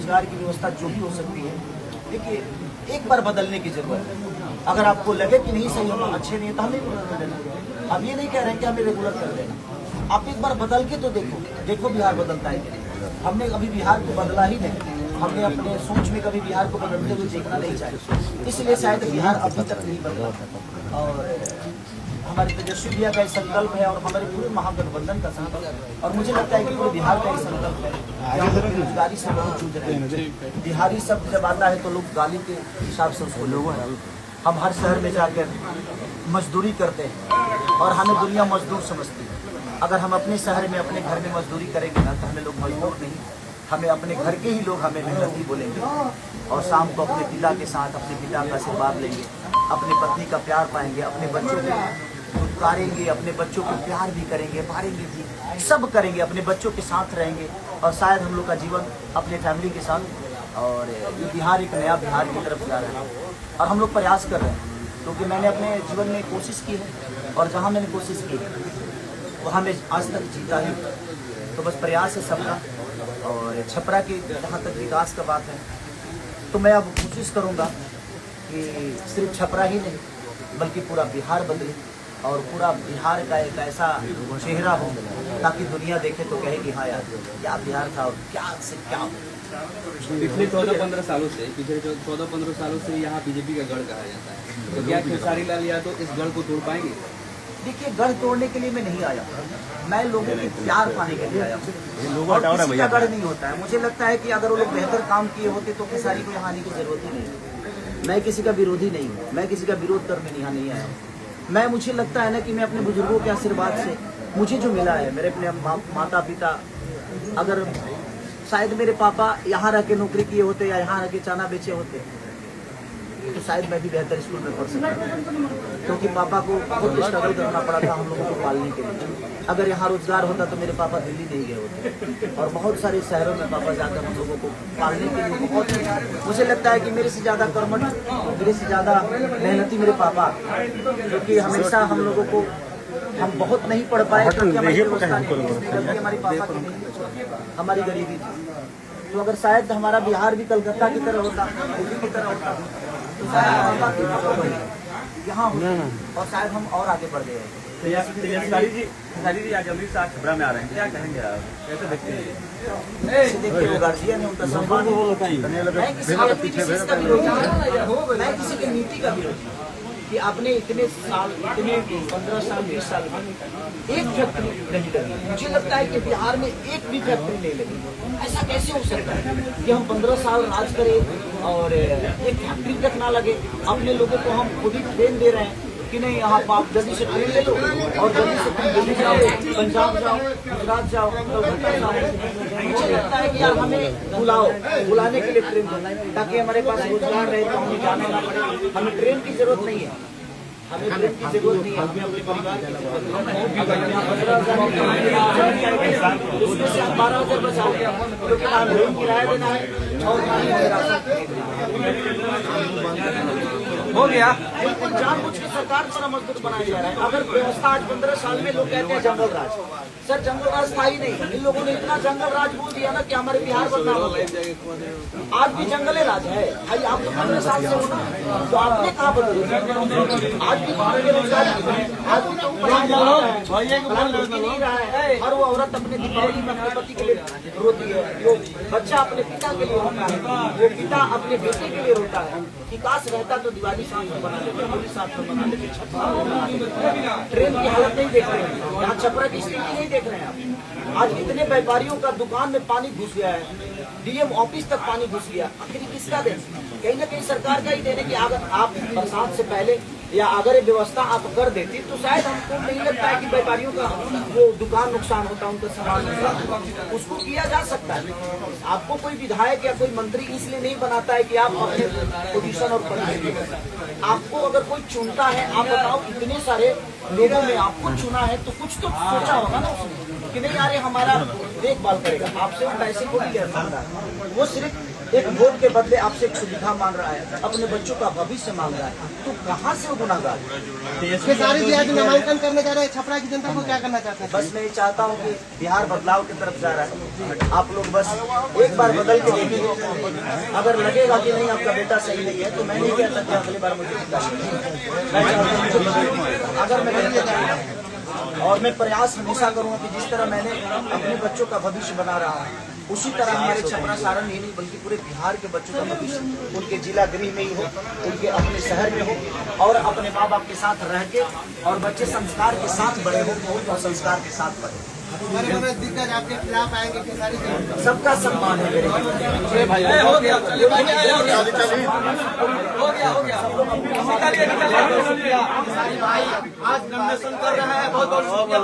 रोजगार की व्यवस्था जो भी हो सकती है, देखिए एक बार बदलने की जरूरत है। अगर आपको लगे कि नहीं सही, हम अच्छे नहीं है तो हमें रेगुलर कर देना। अब ये नहीं कह रहे हैं कि हमें रेगुलर कर देना, आप एक बार बदल के तो देखो बिहार बदलता है कि नहीं। हमने अभी बिहार को बदला ही नहीं, हमने अपने सोच में कभी बिहार को बदलते हुए देखना नहीं चाहिए, इसलिए शायद बिहार अभी तक नहीं बदला। और हमारे तेजस्वी भैया का संकल्प है और हमारे पूरे महागठबंधन का संकल्प है, और मुझे लगता है कि पूरे बिहार का संकल्प है कि हम बेरोजगारी से बहुत जूझ रहे हैं। बिहारी शब्द जब आता है तो लोग गाली के हिसाब से उसको लोगों है। हम हर शहर में जाकर मजदूरी करते हैं और हमें दुनिया मजदूर समझती है। अगर हम अपने शहर में अपने घर में मजदूरी करेंगे ना तो हमें लोग मजदूर नहीं, हमें अपने घर के ही लोग हमें मेहनती बोलेंगे, और शाम को अपने पिता के साथ अपने पिता का आशीर्वाद लेंगे, अपने पत्नी का प्यार पाएंगे, अपने बच्चों को पुकारेंगे, अपने बच्चों को प्यार भी करेंगे, मारेंगे भी, सब करेंगे, अपने बच्चों के साथ रहेंगे, और शायद हम लोग का जीवन अपने फैमिली के साथ। और ये बिहार एक नया बिहार की तरफ जा रहा है और हम लोग प्रयास कर रहे हैं, क्योंकि मैंने अपने जीवन में कोशिश की है और जहाँ मैंने कोशिश की वहाँ मैं आज तक जीता ही। तो बस प्रयास है सबका। और छपरा की जहाँ तक विकास का बात है तो मैं अब कोशिश करूँगा कि सिर्फ छपरा ही नहीं बल्कि पूरा बिहार बदले और पूरा बिहार का एक ऐसा चेहरा हो ताकि दुनिया देखे तो कहे कि हाँ यार क्या बिहार था और क्या से क्या हो। पिछले 14-15 सालों से यहाँ बीजेपी का गढ़ कहा जाता है, तो क्या खेसारी लाल यादव तो इस गढ़ को तोड़ पाएंगे? देखिए, गढ़ तोड़ने के लिए मैं नहीं आया, मैं लोगों के प्यार पाने के लिए आया हूँ। किसी का गढ़ नहीं होता है। मुझे लगता है कि अगर वो लोग बेहतर काम किए होते तो खेसारी को यहाँ आने की जरूरत ही नहीं। मैं किसी का विरोधी नहीं हूँ, मैं किसी का विरोध करने यहाँ नहीं आया हूँ। मुझे लगता है ना कि मैं अपने बुजुर्गों के आशीर्वाद से मुझे जो मिला है, मेरे अपने माता पिता, अगर शायद मेरे पापा यहाँ रह के नौकरी किए होते या यहाँ रह के चना बेचे होते तो शायद मैं भी बेहतर स्कूल में पढ़ सकता, क्योंकि पापा को बहुत स्ट्रगल करना पड़ा था हम लोगों को पालने के लिए। अगर यहाँ रोजगार होता तो मेरे पापा दिल्ली नहीं गए होते, और बहुत सारे शहरों में पापा जाकर हम लोगों को पालने के लिए बहुत, मुझे लगता है कि मेरे से ज़्यादा कर्मठ, मेरे से ज़्यादा मेहनती मेरे पापा, क्योंकि हमेशा हम लोगों को हम बहुत नहीं पढ़ पाए क्योंकि हमारी व्यवस्था नहीं थी, क्योंकि हमारी पापा की नहीं, हमारी गरीबी थी। तो अगर शायद हमारा बिहार भी कलकत्ता की तरह होता, दिल्ली की तरह होता तो शायद पापा यहाँ होता और शायद हम और आगे बढ़ गए। खेसारी जी आज जल्दी से छपरा में आ रहे हैं, क्या कहेंगे आप, कैसे देखते हैं? देखिए, वो गार्जियन है, उनका सम्मान है। मैं किसी की नीति का विरोधी कि आपने इतने साल, इतने 15 साल 20 साल में एक फैक्ट्री नहीं लगी। मुझे लगता है कि बिहार में एक भी फैक्ट्री नहीं लगी। ऐसा कैसे हो सकता है कि हम 15 साल राज करें और एक फैक्ट्री तक ना लगे? अपने लोगों को हम खुद ही ट्रेन दे रहे हैं कि नहीं, यहाँ आप जल्दी से ट्रेन ले लो और जल्दी से तुम दिल्ली जाओ, पंजाब जाओ, गुजरात जाओ, कलकत्ता जाओ। मुझे लगता है कि यार हमें बुलाने के लिए ट्रेन दो ताकि हमारे पास रोजगार रहे, तो हमें जाना ना पड़े। हमें ट्रेन की जरूरत नहीं है, हमें ट्रेन की जरूरत नहीं है। हमें अपने परिवार के लिए 15,000 उसमें से 12,000 बचाओ, क्योंकि ना रूम किराया देना है और हो गया। बिल्कुल जानबूझ के सरकार द्वारा मजबूत बनाया जा रहा है। अगर व्यवस्था आज 15 साल में लोग कहते हैं जंगल राज, सर जंगल राज था ही नहीं। इन लोगों ने इतना जंगल राज बोल दिया ना कि हमारे बिहार बदनाम हो गया। आज भी जंगले राज है भाई, आप तो 15 साल से हो ना, तो आपने कहा बदल? आज भी बेरोजगारी, आज भी नहीं रहा है। और वो औरत अपने दीपावली में अपने पति के लिए रोती है, वो बच्चा अपने पिता के लिए रोता है, वो पिता अपने बेटे के लिए रोता है कि काश रहता तो दिवाली साथ में बना लेते, होली साथ में बना लेते, छठ साथ में बना लेते। ट्रेन की हालत नहीं देख रहे हैं, यहाँ छपरा की स्थिति नहीं देख रहे हैं आप। आज इतने व्यापारियों का दुकान में पानी घुस गया है, डीएम ऑफिस तक पानी घुस गया। आखिर किसका देन? कहीं ना कहीं सरकार का ही देने की। अगर आप बरसात से पहले या अगर ये व्यवस्था आप कर देती तो शायद हमको नहीं लगता है कि व्यापारियों का वो दुकान नुकसान होता, उनका सामान नुकसान, उसको किया जा सकता है। आपको कोई विधायक या कोई मंत्री इसलिए नहीं बनाता है कि आप अपने पोजीशन और परिस्थिति, आपको अगर कोई चुनता है, आप बताओ इतने सारे लोगों में आपको चुना है तो कुछ तो सोचा होगा ना उसने कि नहीं यार हमारा देखभाल करेगा। आपसे वो पैसे को भी ले सकता है, वो सिर्फ एक वोट के बदले आपसे एक सुविधा मांग रहा है, अपने बच्चों का भविष्य मांग रहा है, तो कहाँ से वो गुनाहगार है? खेसारी जी आज नामांकन करने जा रहे हैं, छपरा की जनता को क्या करना चाहते हैं? बस मैं ये चाहता हूँ कि बिहार बदलाव की तरफ जा रहा है, आप लोग बस एक बार बदल के देखिए। अगर लगेगा कि नहीं आपका बेटा सही नहीं है तो मैं नहीं कहता कि अगली बार मुझे जिता दीजिए। अगर मैं नहीं कहता और मैं प्रयास हमेशा करूंगा कि जिस तरह मैंने अपने बच्चों का भविष्य बना रहा हूँ, उसी तरह हमारे छपरा सारण ही नहीं बल्कि पूरे बिहार के बच्चों का भविष्य उनके जिला गृह में ही हो, उनके अपने शहर में हो और अपने माँ बाप के साथ रह के, और बच्चे संस्कार के साथ बड़े हो और संस्कार के साथ पढ़े। हमारे मनोज दिग्गज आपके खिलाफ आएंगे खेसारी जी? सबका सम्मान है मेरे आज नॉमिनेशन कर रहे हैं, बहुत बहुत शुक्रिया।